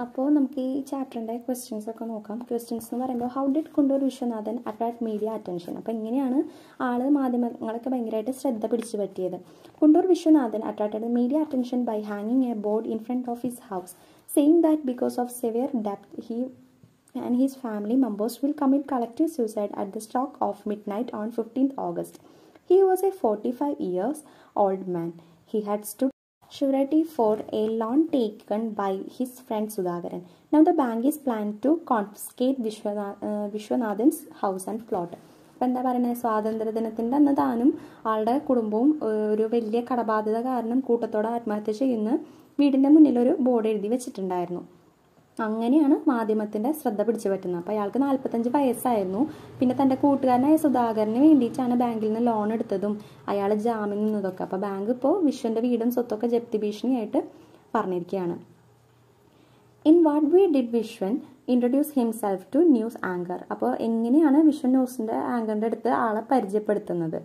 അപ്പോൾ നമുക്ക് ഈ ചാപ്റ്ററിൻ്റെ ക്വസ്റ്റ്യൻസ് ഒക്കെ നോക്കാം. ക്വസ്റ്റ്യൻസ് എന്ന് പറയുമ്പോൾ how did Kundoor Viswanathan attract media attention. അപ്പോൾ എങ്ങനെയാണ് ആൾ മാധ്യമങ്ങളൊക്കെ ഭയങ്കരമായിട്ട് ശ്രദ്ധ പിടിച്ചു പറ്റിയത്. Kundoor Viswanathan attracted media attention by ഹാങ്ങിങ് A board in front of his house saying that because of Xavier depth he and his family members will commit collective suicide at the stroke of midnight on 15th August. He was a 45 years old man. He had stood surety for a loan taken by his friend Sudhakaran. Now the bank is planned to confiscate Vishwanathan's house and plot. അപ്പം എന്താ പറയുന്നത്, സ്വാതന്ത്ര്യദിനത്തിൻ്റെ അന്ന് താനും ആളുടെ കുടുംബവും ഒരു വലിയ കടബാധ്യത കാരണം കൂട്ടത്തോടെ ആത്മഹത്യ ചെയ്യുന്ന വീടിൻ്റെ മുന്നിലൊരു ബോർഡ് എഴുതി വെച്ചിട്ടുണ്ടായിരുന്നു. അങ്ങനെയാണ് മാധ്യമത്തിൻ്റെ ശ്രദ്ധ പിടിച്ചു പറ്റുന്നത്. അപ്പോൾ അയാൾക്ക് 45 വയസ്സായിരുന്നു. പിന്നെ തൻ്റെ കൂട്ടുകാരനായ സുധാകരന് വേണ്ടിയിട്ടാണ് ബാങ്കിൽ നിന്ന് ലോൺ എടുത്തതും അയാൾ ജാമ്യം നിന്നതൊക്കെ. അപ്പോൾ ബാങ്ക് ഇപ്പോൾ വിശ്വൻ്റെ വീടും സ്വത്തൊക്കെ ജപ്തി ഭീഷണിയായിട്ട് പറഞ്ഞിരിക്കുകയാണ്. In what way did Viswan introduce himself to news anchor. അപ്പോൾ എങ്ങനെയാണ് വിശ്വൻ ന്യൂസിൻ്റെ ആങ്കറിൻ്റെ അടുത്ത് ആളെ പരിചയപ്പെടുത്തുന്നത്.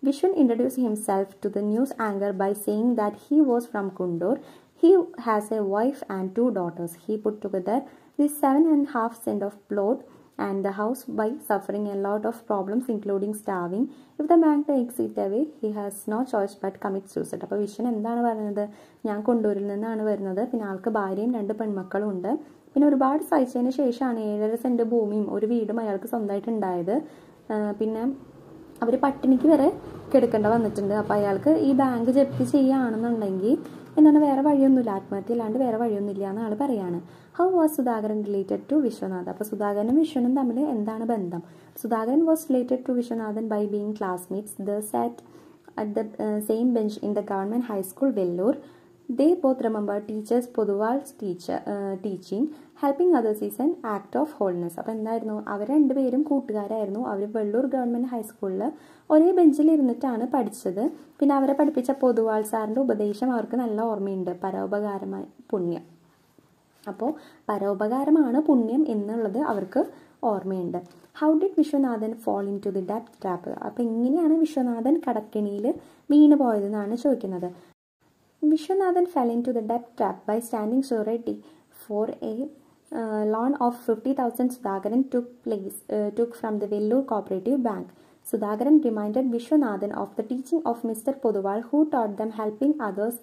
Vishwan introduced himself to the news anchor by saying that he was from Kundur. He has a wife and 2 daughters. He put together this 7.5 cent of plot and the house by suffering a lot of problems including starving. If the bank takes it away, he has no choice but commit suicide. അപ്പോൾ വിശ്വൻ എന്താണ് പറയുന്നത്, ഞാൻ കൊണ്ടൂരിൽ നിന്നാണ് വരുന്നത്, പിന്നെ ആൾക്ക് ഭാര്യയും 2 പെൺമക്കളും ഉണ്ട്, പിന്നെ ഒരുപാട് സഹിച്ചതിന് ശേഷമാണ് 7.5 സെന്റ് ഭൂമിയും ഒരു വീടും അയാൾക്ക് സ്വന്തമായിട്ട് ഉണ്ടായത്. പിന്നെ അവർ പട്ടിണിക്ക് വരെ കിടക്കേണ്ട വന്നിട്ടുണ്ട്. അപ്പോൾ അയാൾക്ക് ഈ ബാങ്ക് ജപ്തി ചെയ്യുകയാണെന്നുണ്ടെങ്കിൽ എന്താണ് വേറെ വഴിയൊന്നുമില്ല, ആത്മഹത്യ അല്ലാണ്ട് വേറെ വഴിയൊന്നുമില്ല എന്ന് ആൾ പറയാണ്. How was Sudhakaran related to Viswanath. അപ്പോൾ സുധാകരനും വിശ്വനും തമ്മിൽ എന്താണ് ബന്ധം. Sudhakaran was related to Viswanathan by being classmates. They sat at the same bench in the government high school Vellur. They both remember teachers Poduval's teaching. Helping others is an act of holiness. അപ്പോൾ എന്തായിരുന്നു, അവർ രണ്ടുപേരും കൂട്ടുകാരായിരുന്നു. അവർ Vellur government ഹൈസ്കൂളിൽ ഒരേ ബെഞ്ചിൽ ഇരുന്നിട്ടാണ് പഠിച്ചത്. പിന്നെ അവരെ പഠിപ്പിച്ച പൊതുവാൾ സാറിൻ്റെ ഉപദേശം അവർക്ക് നല്ല ഓർമ്മയുണ്ട്, പരോപകാരമായ പുണ്യം. അപ്പോൾ പരോപകാരമാണ് പുണ്യം എന്നുള്ളത് അവർക്ക് ഓർമ്മയുണ്ട്. How did Viswanathan fall into the ഡെപ്ത് ട്രാപ്പ്. അപ്പോൾ എങ്ങനെയാണ് വിശ്വനാഥൻ കടക്കെണിയിൽ വീണ് പോയതെന്നാണ് ചോദിക്കുന്നത്. Vishwanathan fell into the debt trap by standing surety for a loan of 50,000 Sudhakaran took from the Vellore Cooperative Bank. Sudhakaran reminded Vishwanathan of the teaching of Mr. Poduval, who taught them helping others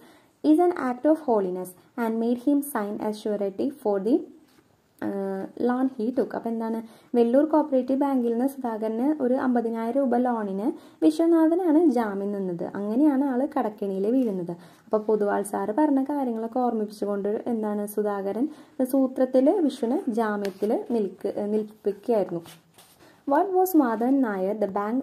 is an act of holiness, and made him sign as surety for the loan he took. അപ്പോൾ എന്താണ്, Vellore cooperative ബാങ്കിൽ നിന്ന് സുധാകരന് ഒരു 50,000 രൂപ ലോണിന് വിശ്വനാഥനാണ് ജാമ്യം നിന്നത്. അങ്ങനെയാണ് ആൾ കടക്കെണിയിൽ വീഴുന്നത്. അപ്പോൾ പൊതുവാൾ സാറ് പറഞ്ഞ കാര്യങ്ങളൊക്കെ ഓർമ്മിപ്പിച്ചുകൊണ്ട് എന്താണ് സുധാകരൻ സൂത്രത്തിൽ വിശ്വന് ജാമ്യത്തിൽ നിൽപ്പിക്കുകയായിരുന്നു. What was Madhavan Nair, the bank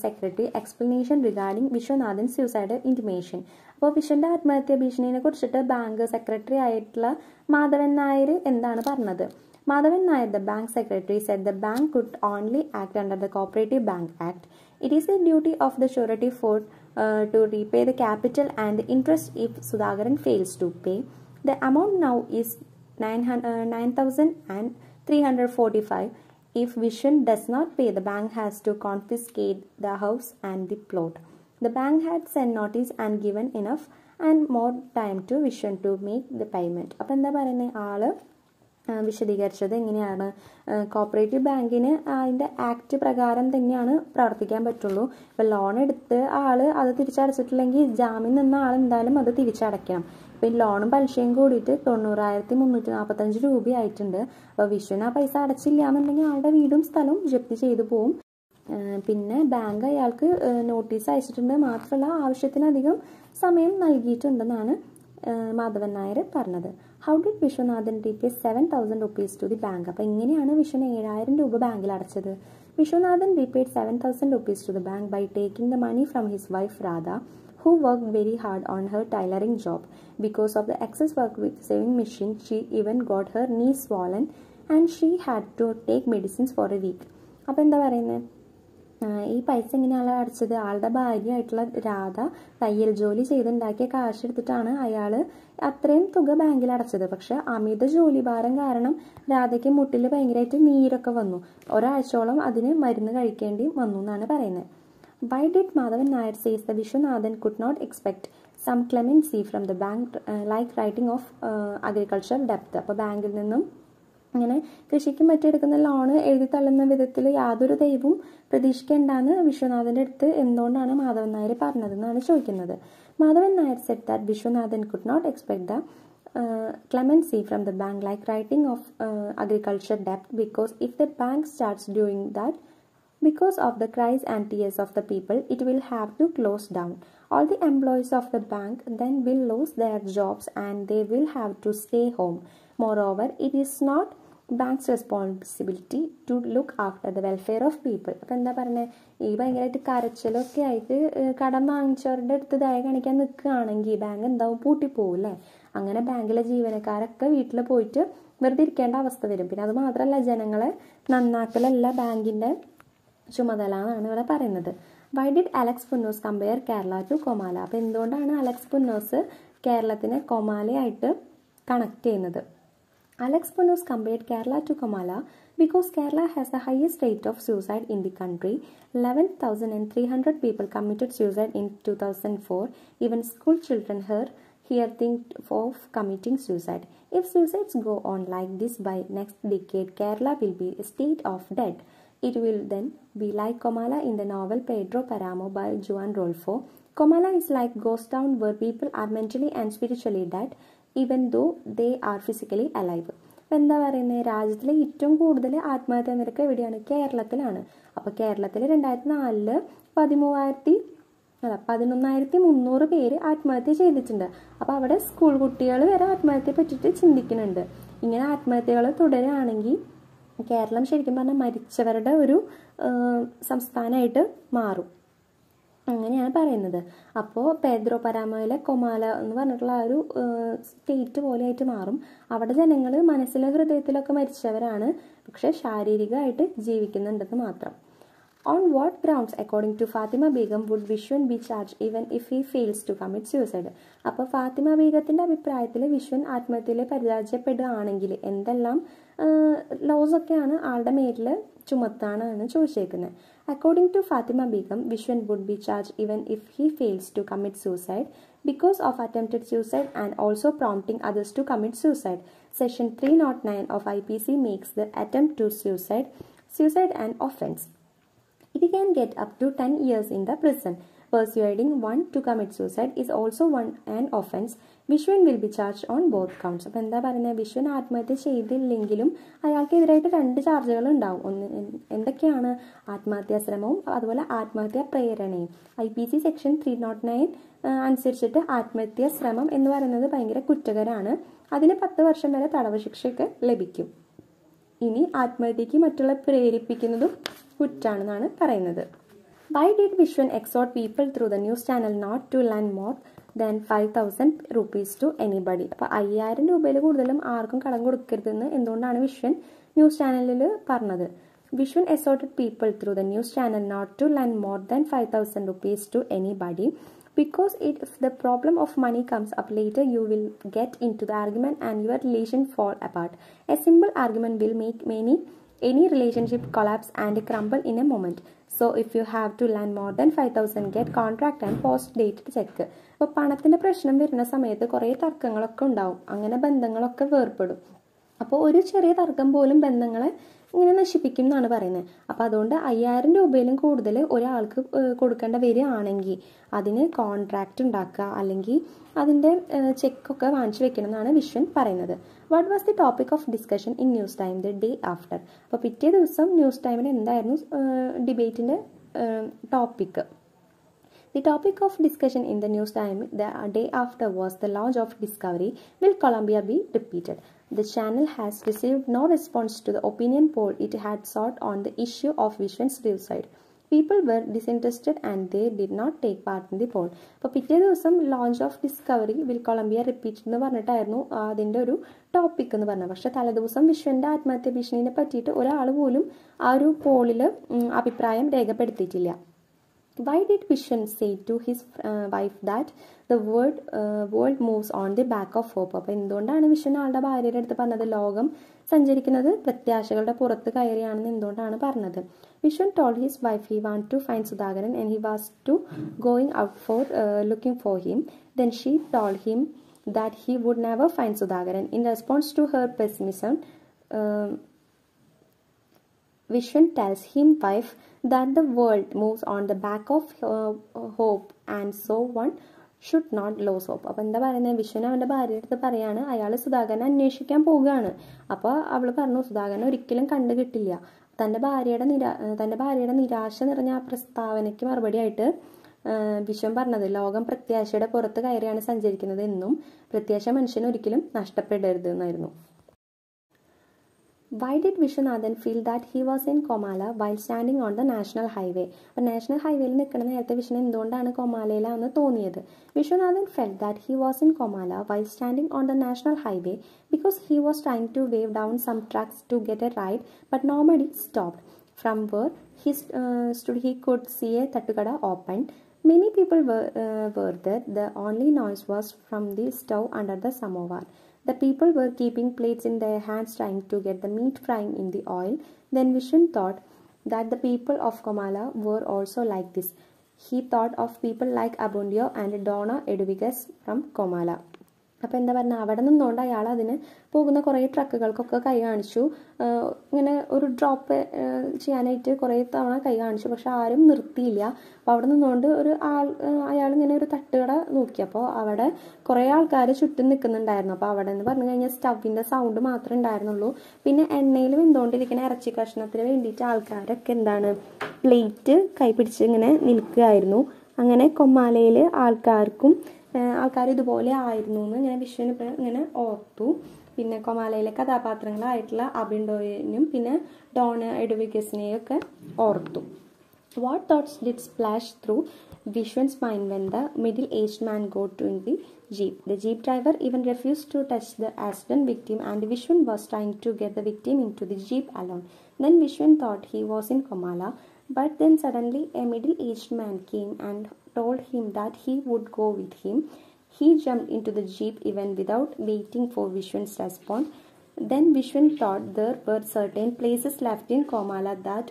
secretary, explanation regarding Vishwanathan's suicidal intimation. അപ്പോൾ വിശ്വൻ്റെ ആത്മഹത്യാ ഭീഷണിനെ കുറിച്ചിട്ട് ബാങ്ക് സെക്രട്ടറി ആയിട്ടുള്ള മാധവൻ നായർ എന്താണ് പറഞ്ഞത്. Madhavan Nair, the bank secretary, said the bank could only act under the Cooperative Bank Act. It is the duty of the surety for to repay the capital and the interest if Sudhakaran fails to pay. The amount now is 9,345. If Vishwan does not pay, the bank has to confiscate the house and the plot. The bank had sent notice and given enough and more time to Vishwan to make the payment. അപ്പോൾ എന്താ പറയുന്നത്, ആള് വിശദീകരിച്ചത് എങ്ങനെയാണ്, cooperative ബാങ്കിന് അതിൻ്റെ act പ്രകാരം തന്നെയാണ് പ്രവർത്തിക്കാൻ പറ്റുള്ളൂ. ഇപ്പോൾ ലോൺ എടുത്ത് ആൾ അത് തിരിച്ചടച്ചിട്ടില്ലെങ്കിൽ ജാമ്യം നിന്ന ആൾ എന്തായാലും അത് തിരിച്ചടയ്ക്കണം. ഇപ്പോൾ ഈ ലോണും പലിശയും കൂടിയിട്ട് 90,345 രൂപയായിട്ടുണ്ട്. അപ്പോൾ വിശ്വന് ആ പൈസ അടച്ചില്ല എന്നുണ്ടെങ്കിൽ ആളുടെ വീടും സ്ഥലവും ജപ്തി ചെയ്തു പോവും. പിന്നെ ബാങ്ക് അയാൾക്ക് നോട്ടീസ് അയച്ചിട്ടുണ്ട്, മാത്രമല്ല ആവശ്യത്തിലധികം സമയം നൽകിയിട്ടുണ്ടെന്നാണ് മാധവൻ നായർ പറഞ്ഞത്. How did Viswanathan repay 7,000 rupees to the bank. അപ്പോൾ എങ്ങനെയാണ് വിശ്വൻ 7,000 രൂപ ബാങ്കിൽ അടച്ചത്. Viswanathan repaid 7,000 rupees to the bank by taking the money from his wife Radha, who worked very hard on her tailoring job. Because of the excess work with sewing machine, she even got her knees swollen and she had to take medicines for a week. അപ്പോൾ എന്താ പറയുന്നത്, ഈ പൈസ എങ്ങനെയാണ് അടച്ചത്. ആളുടെ ഭാര്യയായിട്ടുള്ള രാധ തയ്യൽ ജോലി ചെയ്തുണ്ടാക്കിയ കാശ് എടുത്തിട്ടാണ് അയാൾ അത്രയും തുക ബാങ്കിൽ അടച്ചത്. പക്ഷെ അമിത ജോലിഭാരം കാരണം രാധയ്ക്ക് മുട്ടിൽ ഭയങ്കരമായിട്ട് നീരൊക്കെ വന്നു. ഒരാഴ്ചയോളം അതിന് മരുന്ന് കഴിക്കേണ്ടി വന്നു എന്നാണ് പറയുന്നത്. Why did Madhavan Nair says that Vishwanathan could not expect some clemency from the bank, like writing off agricultural debt. അപ്പോൾ ബാങ്കിൽ നിന്നും ഇങ്ങനെ കൃഷിക്ക് മറ്റെടുക്കുന്ന ലോണ് എഴുതി തള്ളുന്ന വിധത്തിൽ യാതൊരു ദൈവവും പ്രതീക്ഷിക്കേണ്ടെന്ന് വിശ്വനാഥൻ്റെ അടുത്ത് എന്തുകൊണ്ടാണ് മാധവൻ നായർ പറഞ്ഞതെന്നാണ് ചോദിക്കുന്നത്. Madhavan Nair said that Vishwanathan could not expect the clemency from the bank like writing off agriculture debt, because if the bank starts doing that, because of the cries and tears of the people, it will have to close down. All the employees of the bank then will lose their jobs and they will have to stay home. Moreover, it is not bank's responsibility to look after the welfare of people. അപ്പോൾ എന്താ പറയുന്നത്, ഈ ഭയങ്കരമായിട്ട് കരച്ചിലൊക്കെ ആയിട്ട് കടം വാങ്ങിച്ചവരുടെ അടുത്ത് ദയ കാണിക്കാൻ നിൽക്കുകയാണെങ്കിൽ ബാങ്ക് എന്താവും, പൂട്ടിപ്പോവും അല്ലേ. അങ്ങനെ ബാങ്കിലെ ജീവനക്കാരൊക്കെ വീട്ടിൽ പോയിട്ട് വെറുതെ ഇരിക്കേണ്ട അവസ്ഥ വരും. പിന്നെ അത് മാത്രമല്ല, ജനങ്ങളെ നന്നാക്കലല്ല ബാങ്കിൻ്റെ ചുമതല എന്നാണ് ഇവിടെ പറയുന്നത്. Why did Alex Punnoose compare Kerala to Komala? അപ്പോൾ എന്തുകൊണ്ടാണ് അലക്സ് പുന്നോസ് കേരളത്തിനെ കൊമാലയായിട്ട് കണക്ട് ചെയ്യുന്നത്? Alex Punnus compared Kerala to Comala because Kerala has the highest rate of suicide in the country. 11,300 people committed suicide in 2004. Even school children here think of committing suicide. If suicides go on like this by next decade, Kerala will be a state of dead. It will then be like Comala in the novel Pedro Paramo by Juan Rolfo. Comala is like ghost town where people are mentally and spiritually dead, even though they are physically alive. അപ്പോൾ എന്താ പറയുന്നത്, രാജ്യത്തിലെ ഏറ്റവും കൂടുതൽ ആത്മഹത്യാ നിരക്ക് എവിടെയാണ്? കേരളത്തിലാണ്. അപ്പോൾ കേരളത്തിൽ 2004 11,300 പേര് ആത്മഹത്യ ചെയ്തിട്ടുണ്ട്. അപ്പോൾ അവിടെ സ്കൂൾ കുട്ടികൾ വരെ ആത്മഹത്യയെ പറ്റിയിട്ട് ചിന്തിക്കുന്നുണ്ട്. ഇങ്ങനെ ആത്മഹത്യകൾ തുടരുകയാണെങ്കിൽ കേരളം ശരിക്കും പറഞ്ഞാൽ മരിച്ചവരുടെ ഒരു സംസ്ഥാനമായിട്ട് മാറും. അങ്ങനെയാണ് പറയുന്നത്. അപ്പോൾ പേദ്രോ പരാമയിലെ കൊമാല എന്ന് പറഞ്ഞിട്ടുള്ള ആ ഒരു സ്റ്റേറ്റ് പോലെയായിട്ട് മാറും. അവിടെ ജനങ്ങൾ മനസ്സിലും ഹൃദയത്തിലൊക്കെ മരിച്ചവരാണ്, പക്ഷെ ശാരീരികമായിട്ട് ജീവിക്കുന്നുണ്ടെന്ന് മാത്രം. On what grounds, according to Fatima Begum, would Vishwan be charged even if he fails to commit suicide? അപ്പോൾ ഫാത്തിമ ബീഗത്തിൻ്റെ അഭിപ്രായത്തിൽ വിശ്വൻ ആത്മഹത്യയിൽ പരാജയപ്പെടുകയാണെങ്കിൽ എന്തെല്ലാം ലോസൊക്കെയാണ് ആളുടെ മേലിൽ ചുമത്താണെന്ന് ചോദിച്ചേക്കുന്നത്. According to Fatima Begum, Vishwan would be charged even if he fails to commit suicide because of attempted suicide and also prompting others to commit suicide. Section 309 of IPC makes the attempt to suicide an offence. It can get up to 10 years in the prison. Persuading one to commit suicide is also an offence. Vishwan will be charged on both counts. അപ്പോൾ എന്താ പറയുന്നത്, വിശ്വൻ ആത്മഹത്യ ചെയ്തില്ലെങ്കിലും അയാൾക്കെതിരായിട്ട് 2 ചാർജുകൾ ഉണ്ടാവും. എന്തൊക്കെയാണ്? ആത്മഹത്യാശ്രമവും അതുപോലെ ആത്മഹത്യാ പ്രേരണയും. IPC സെക്ഷൻ 309 അനുസരിച്ചിട്ട് ആത്മഹത്യാശ്രമം എന്ന് പറയുന്നത് ഭയങ്കര കുറ്റകരമാണ്. അതിന് 10 വർഷം വരെ തടവ് ശിക്ഷയൊക്കെ ലഭിക്കും. ഇനി ആത്മഹത്യക്ക് മറ്റുള്ള പ്രേരിപ്പിക്കുന്നതും കുറ്റാണെന്നാണ് പറയുന്നത്. Why did Vishwan exhort people through the news channel not to lend more than 5,000 rupees to anybody? അപ്പോൾ 5,000 രൂപയിൽ കൂടുതലും ആർക്കും കടം കൊടുക്കരുതെന്ന് എന്തുകൊണ്ടാണ് വിശ്വൻ ന്യൂസ് ചാനലിൽ പറഞ്ഞത്? Vishwan exhorted people through the news channel not to lend more than 5,000 rupees to anybody because if the problem of money comes up later, you will get into the argument and your relation fall apart. A simple argument will make any relationship collapse and crumble in a moment. So if you have to lend more than 5,000, get contract and post date check. അപ്പോൾ പണത്തിൻ്റെ പ്രശ്നം വരുന്ന സമയത്ത് കുറേ തർക്കങ്ങളൊക്കെ ഉണ്ടാവും, അങ്ങനെ ബന്ധങ്ങളൊക്കെ വേർപ്പെടും. അപ്പോൾ ഒരു ചെറിയ തർക്കം പോലും ബന്ധങ്ങളെ ഇങ്ങനെ നശിപ്പിക്കും എന്നാണ് പറയുന്നത്. അപ്പോൾ അതുകൊണ്ട് 5,000 രൂപയിലും കൂടുതൽ ഒരാൾക്ക് കൊടുക്കേണ്ട വരികയാണെങ്കിൽ അതിന് കോൺട്രാക്റ്റ് ഉണ്ടാക്കുക, അല്ലെങ്കിൽ അതിൻ്റെ ചെക്കൊക്കെ വാങ്ങിച്ചു വെക്കണം എന്നാണ് വിശ്വൻ പറയുന്നത്. What was the topic of discussion in news time the day after? അപ്പോൾ പിറ്റേ ദിവസം ന്യൂസ് ടൈമിൽ എന്തായിരുന്നു ഡിബേറ്റിൻ്റെ topic? The topic of discussion in the news time the day after was the launch of Discovery. Will Columbia be repeated? The channel has received no response to the opinion poll it had sought on the issue of Vishwan's suicide. People were disinterested and they did not take part in the poll. അപ്പോൾ പിറ്റേ ദിവസം launch of Discovery will Columbia repeat എന്ന് പറഞ്ഞിട്ടായിരുന്നു അതിൻ്റെ ഒരു topic എന്ന് പറഞ്ഞത്. പക്ഷേ തലേദിവസം വിശ്വൻ്റെ ആത്മഹത്യ ഭീഷണിനെ പറ്റിയിട്ട് ഒരാൾ പോലും ആ ഒരു പോളിൽ അഭിപ്രായം രേഖപ്പെടുത്തിയിട്ടില്ല. Why did Vishen say to his wife that the world moves on the back of hope? അപ്പോൾ എന്തുകൊണ്ടാണ് വിശ്വൻ ആളുടെ ഭാര്യയുടെ അടുത്ത് പറഞ്ഞത് ലോകം സഞ്ചരിക്കുന്നത് പ്രത്യാശകളുടെ പുറത്ത് കയറിയാണെന്ന് എന്തുകൊണ്ടാണ് പറഞ്ഞത്? Vishwan told his wife he wanted to find Sudhakaran and he was to going out for looking for him. Then she told him that he would never find Sudhakaran. In response to her pessimism, Vishwan tells his wife that the world moves on the back of hope and so one should not lose hope. അപ്പോൾ എന്താ പറയുന്നത്? വിശ്വൻ അവൻ്റെ ഭാര്യയുടെ അടുത്ത് പറയാണ് അയാൾ സുധാകരനെ അന്വേഷിക്കാൻ പോവുകയാണ്. അപ്പോൾ അവൾ പറഞ്ഞു സുധാകരനെ ഒരിക്കലും കണ്ടു കിട്ടില്ല. തൻ്റെ ഭാര്യയുടെ നിരാശ നിറഞ്ഞ ആ പ്രസ്താവനയ്ക്ക് മറുപടിയായിട്ട് വിശ്വൻ പറഞ്ഞത് ലോകം പ്രത്യാശയുടെ പുറത്ത് കയറിയാണ് സഞ്ചരിക്കുന്നത് എന്നും പ്രത്യാശ മനുഷ്യന് ഒരിക്കലും നഷ്ടപ്പെടരുത് എന്നായിരുന്നു. Why did Vishwanathan feel that he was in Comala while standing on the national highway? അപ്പോൾ നാഷണൽ ഹൈവേയിൽ നിൽക്കുന്ന നേരത്തെ വിഷ്ണു എന്തുകൊണ്ടാണ് കൊമാലയിലാണെന്ന് തോന്നിയത്? Vishwanathan felt that he was in Comala while standing on the national highway because he was trying to wave down some trucks to get a ride, but nobody stopped. From where he stood, he could see a tattukada open. Many people were there. The only noise was from the stove under the samovar. The people were keeping plates in their hands trying to get the meat frying in the oil. Then Vishwan thought that the people of Comala were also like this. He thought of people like Abundio and Donna Edviges from Comala. അപ്പോൾ എന്താ പറഞ്ഞാൽ അവിടെ നിന്നുകൊണ്ട് അയാൾ അതിന് പോകുന്ന കുറേ ട്രക്കുകൾക്കൊക്കെ കൈ കാണിച്ചു. ഇങ്ങനെ ഒരു ഡ്രോപ്പ് ചെയ്യാനായിട്ട് കുറേ തവണ കൈ കാണിച്ചു. പക്ഷെ ആരും നിർത്തിയില്ല. അപ്പോൾ അവിടെ നിന്നുകൊണ്ട് അയാൾ ഇങ്ങനെ ഒരു തട്ടുകട നോക്കി. അപ്പോൾ അവിടെ കുറേ ആൾക്കാർ ചുറ്റും നിൽക്കുന്നുണ്ടായിരുന്നു. അപ്പോൾ അവിടെ എന്ന് പറഞ്ഞു കഴിഞ്ഞാൽ സ്റ്റവിൻ്റെ സൗണ്ട് മാത്രമേ ഉണ്ടായിരുന്നുള്ളൂ. പിന്നെ എണ്ണയിൽ വെന്തുകൊണ്ടിരിക്കുന്ന ഇറച്ചി കഷ്ണത്തിന് വേണ്ടിയിട്ട് ആൾക്കാരൊക്കെ എന്താണ് പ്ലേറ്റ് കൈ പിടിച്ച് ഇങ്ങനെ നിൽക്കുകയായിരുന്നു. അങ്ങനെ കൊമാലയിൽ ആൾക്കാർ ഇതുപോലെ ആയിരുന്നു എന്ന് ഇങ്ങനെ വിഷ്വന് ഇങ്ങനെ ഓർത്തു. പിന്നെ കൊമാലയിലെ കഥാപാത്രങ്ങളായിട്ടുള്ള അബിൻഡോയിനും പിന്നെ ഡോണ എഡ്വിഗസിനെയും ഒക്കെ ഓർത്തു. What thoughts did splash through Vishwan's mind when the middle-aged man got in the jeep? The jeep driver even refused to touch the accident victim and Vishwan was trying to get the victim into the jeep alone. Then Vishwan thought he was in Comala, but then suddenly a middle-aged man came and told him that he would go with him. He jumped into the jeep even without waiting for Vishwan's response. Then Vishwan thought there were certain places left in Comala that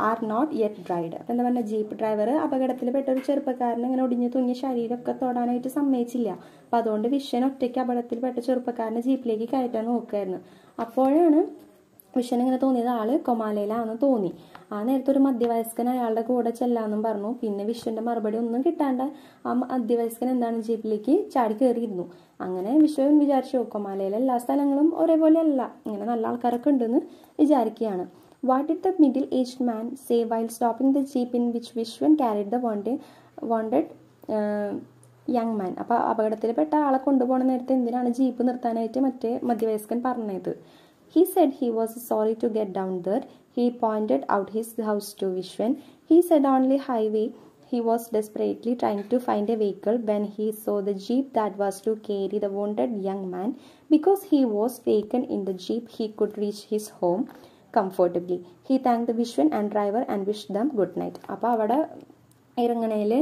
are not yet dried. അപ്പം എന്താ പറഞ്ഞാൽ jeep driver അപകടത്തിൽപ്പെട്ട ഒരു ചെറുപ്പക്കാരനെ ഇങ്ങനെ ഒടിഞ്ഞു തുങ്ങിയ ശരീരമൊക്കെ തൊടാനായിട്ട് സമ്മതിച്ചില്ല. അപ്പം അതുകൊണ്ട് വിശ്വൻ ഒറ്റയ്ക്ക് അപകടത്തിൽപ്പെട്ട ചെറുപ്പക്കാരനെ ജീപ്പിലേക്ക് കയറ്റാൻ നോക്കുമായിരുന്നു. അപ്പോഴാണ് വിശ്വൻ ഇങ്ങനെ തോന്നിയത് ആള് കൊമാലയിലാണെന്ന് തോന്നി. ആ നേരത്തെ ഒരു മധ്യവയസ്കൻ അയാളുടെ കൂടെ ചെല്ലാന്നും പറഞ്ഞു. പിന്നെ വിശ്വന്റെ മറുപടി ഒന്നും കിട്ടാണ്ട് ആ മധ്യവയസ്കൻ എന്താണ് ജീപ്പിലേക്ക് ചാടി കയറിയിരുന്നു. അങ്ങനെ വിശ്വൻ വിചാരിച്ചു കൊമാലയിലെ എല്ലാ സ്ഥലങ്ങളും ഒരേപോലെ അല്ല, ഇങ്ങനെ നല്ല ആൾക്കാരൊക്കെ ഉണ്ടെന്ന് വിചാരിക്കുകയാണ്. What did the middle-aged man say while stopping the jeep in which Vishwan carried the wounded young man? അപ്പോൾ അപകടത്തിൽപ്പെട്ട ആളെ കൊണ്ടുപോകുന്ന നേരത്തെ എന്തിനാണ് ജീപ്പ് നിർത്താനായിട്ട് മറ്റേ മധ്യവയസ്കൻ പറഞ്ഞത്? He said he was sorry to get down there. He pointed out his house to Vishwan. He said on the highway he was desperately trying to find a vehicle when he saw the jeep that was to carry the wounded young man. Because he was taken in the jeep, he could reach his home comfortably. He thanked the Vishwan and driver and wished them good night. അപ്പോൾ അവിടെ ഇറങ്ങണയിൽ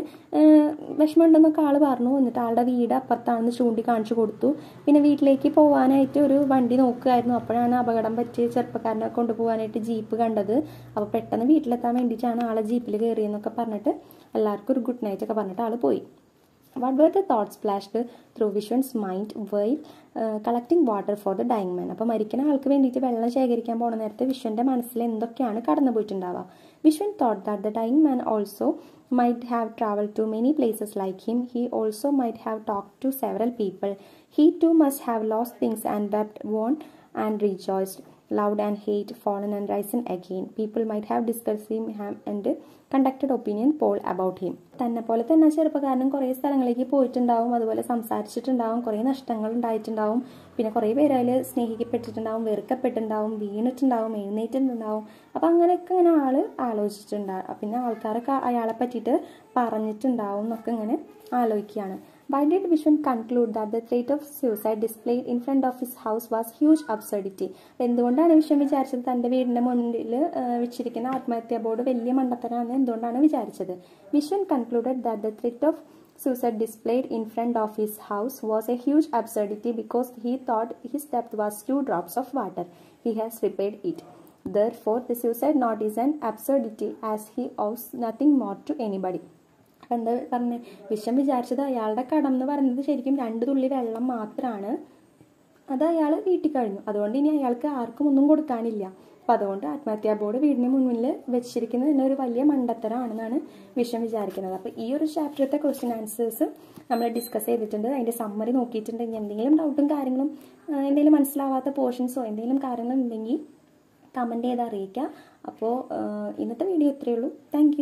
വിഷമമുണ്ടെന്നൊക്കെ ആൾ പറഞ്ഞു. എന്നിട്ട് ആളുടെ വീട് അപ്പുറത്താണെന്ന് ചൂണ്ടിക്കാണിച്ചു കൊടുത്തു. പിന്നെ വീട്ടിലേക്ക് പോകാനായിട്ട് ഒരു വണ്ടി നോക്കുകയായിരുന്നു. അപ്പോഴാണ് അപകടം പറ്റിയ ചെറുപ്പക്കാരനെ കൊണ്ടുപോകാനായിട്ട് ജീപ്പ് കണ്ടത്. അപ്പോൾ പെട്ടെന്ന് വീട്ടിലെത്താൻ വേണ്ടിയിട്ടാണ് ആളെ ജീപ്പിൽ കയറിയെന്നൊക്കെ പറഞ്ഞിട്ട് എല്ലാവർക്കും ഒരു ഗുഡ് നൈറ്റ് ഒക്കെ പറഞ്ഞിട്ട് ആൾ പോയി. What were the thoughts flashed through Vishwan's mind while collecting water for the dying man? അപ്പോൾ മരിക്കുന്ന ആൾക്ക് വേണ്ടിയിട്ട് വെള്ളം ശേഖരിക്കാൻ പോണ നേരത്തെ വിശ്വന്റെ മനസ്സിൽ എന്തൊക്കെയാണ് കടന്നു പോയിട്ടുണ്ടാവുക? Vishwan thought that the dying man also might have traveled to many places like him. He also might have talked to several people. He too must have lost things and wept, won and rejoiced, loved and hate, fallen and risen again. People might have discussed him and conducted opinion poll about him. തന്നെ പോലെ തന്നെ ചെറുപ്പക്കാരനും കുറേ സ്ഥലങ്ങളിലേക്ക് പോയിട്ടുണ്ടാവും, അതുപോലെ സംസാരിച്ചിട്ടുണ്ടാവും, കുറേ നഷ്ടങ്ങൾ ഉണ്ടായിട്ടുണ്ടാവും, പിന്നെ കുറേ പേര് അതിൽ സ്നേഹിക്കപ്പെട്ടിട്ടുണ്ടാവും, വെറുക്കപ്പെട്ടിട്ടുണ്ടാവും, വീണിട്ടുണ്ടാവും, എഴുന്നേറ്റിട്ടുണ്ടാവും. അപ്പം അങ്ങനെയൊക്കെ ഇങ്ങനെ ആൾ ആലോചിച്ചിട്ടുണ്ടാവും. പിന്നെ ആൾക്കാരൊക്കെ അയാളെ പറ്റിയിട്ട് പറഞ്ഞിട്ടുണ്ടാവും എന്നൊക്കെ ഇങ്ങനെ ആലോചിക്കുകയാണ്. Why did Vishwan conclude that the threat of suicide displayed in front of his house was huge absurdity? എന്തുകൊണ്ടാണ് വിശ്വൻ വിചാരിച്ചത് തൻ്റെ വീടിൻ്റെ മുന്നിൽ വെച്ചിരിക്കുന്ന ആത്മഹത്യാ ബോർഡ് വലിയ മണ്ടത്തരാണെന്ന് എന്തുകൊണ്ടാണ് വിചാരിച്ചത്? Viswan concluded that the threat of suicide displayed in front of his house was a huge absurdity because he thought his death was 2 drops of water. He has repaid it. Therefore, the suicide note is an absurdity as he owes nothing more to anybody. അപ്പം എന്താ പറഞ്ഞത്? വിശ്വൻ വിചാരിച്ചത് അയാളുടെ കടം എന്ന് പറയുന്നത് ശരിക്കും 2 തുള്ളി വെള്ളം മാത്രമാണ്. അത് അയാൾ വീട്ടിൽ കഴിഞ്ഞു. അതുകൊണ്ട് ഇനി അയാൾക്ക് ആർക്കും ഒന്നും കൊടുക്കാനില്ല. അപ്പം അതുകൊണ്ട് ആത്മഹത്യാ ബോർഡ് വീടിന് മുന്നിൽ വെച്ചിരിക്കുന്നത് തന്നെ ഒരു വലിയ മണ്ടത്തരമാണെന്നാണ് വിശ്വൻ വിചാരിക്കുന്നത്. അപ്പോൾ ഈ ഒരു ചാപ്റ്ററത്തെ ക്വസ്റ്റ്യൻ ആൻസേഴ്സ് നമ്മൾ ഡിസ്കസ് ചെയ്തിട്ടുണ്ട്. അതിൻ്റെ സമ്മറി നോക്കിയിട്ടുണ്ടെങ്കിൽ എന്തെങ്കിലും ഡൗട്ടും കാര്യങ്ങളും എന്തെങ്കിലും മനസ്സിലാവാത്ത പോർഷൻസോ എന്തെങ്കിലും കാര്യങ്ങളും ഉണ്ടെങ്കിൽ കമൻറ്റ് ചെയ്ത് അറിയിക്കുക. അപ്പോൾ ഇന്നത്തെ വീഡിയോ ഇത്രയേ ഉള്ളൂ. താങ്ക്